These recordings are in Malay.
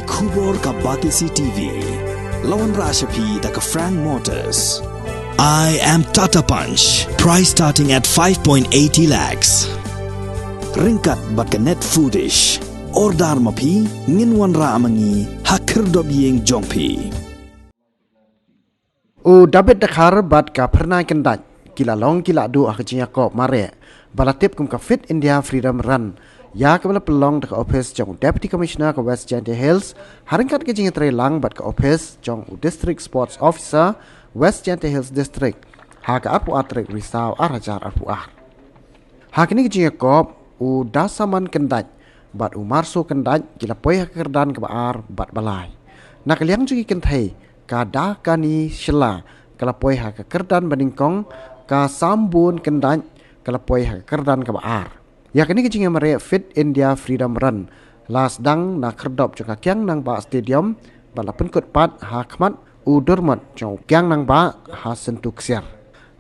Kubor ka Batisi TV. Lawan Rashapi da ka Frank Motors. I am Tata Punch. Price starting at 5.80 lakhs. Ringkat bat ka net foodish. Ordar mapi nginwan ra amangi hakir dob yeng jongpi. Dabit Dkhar bat ka Phyrnai Kyndait kila long kila Lahduh akhinya ko mare balatip kum ka Fit India Freedom Run ya ka bala pelong da office jong Deputy Commissioner ka West Jante Hills haringkat ke jinga tre lang bat ka office jong District Sports Officer West Jante Hills District ha ka apu atrek risau arajar apu ar ha kini ke jinga ko dasaman Kyndait bat marso Kyndait kila poi kerdan ka baar bat balai nak liang jugi kenthai kada kani shela kalapoi ha ka kerdan baningkong ka sambun Kyndait kalapoi ha kerdan ka baar ya kini kecing mare Fit India Freedom Run las dang na kerdop joka kyang nang ba stadium bala penkut pat ha khmat udurmat jong kyang nang ba ha sentuk siar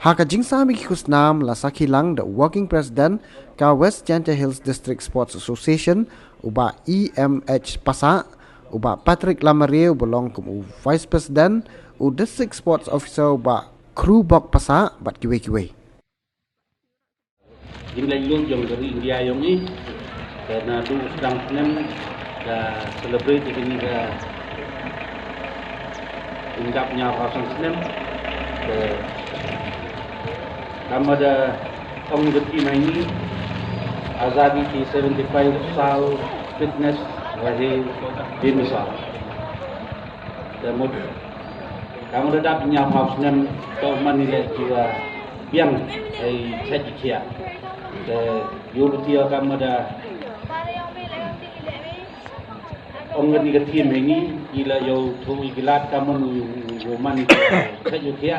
ha ka jingsa mi khusnam la sakhilang the working president ka West Jante Hills District Sports Association uba EMH Pasa uba Patrick Lamarie belong kum vice president district sports officer uba crew bok Pasa bat kiwe Jinglang yung dari India yung ni karena tu sedang senang dah celebrate ini ke indapnya pasang senang kami ada komuniti ini azadi di 75 sal fitness wahai dimisal dan kamu ada punya pasang senang kau menilai jiwa yang saya European kamada ongan ni team ini ila yo tu igilat kamu roman saya juga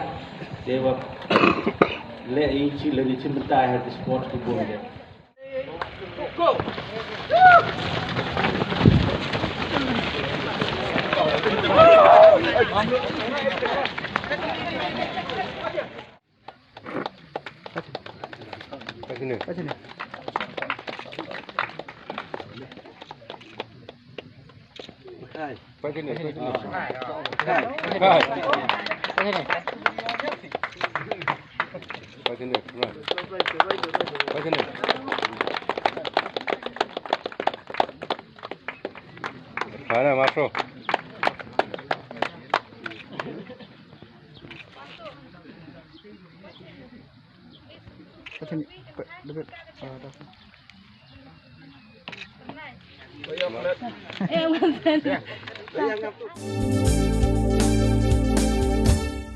dewa le ichi le ichi mentai had sport tu boleh go Sini. Hai. Sini. Mana masuk? Sini. Dabit. Eh,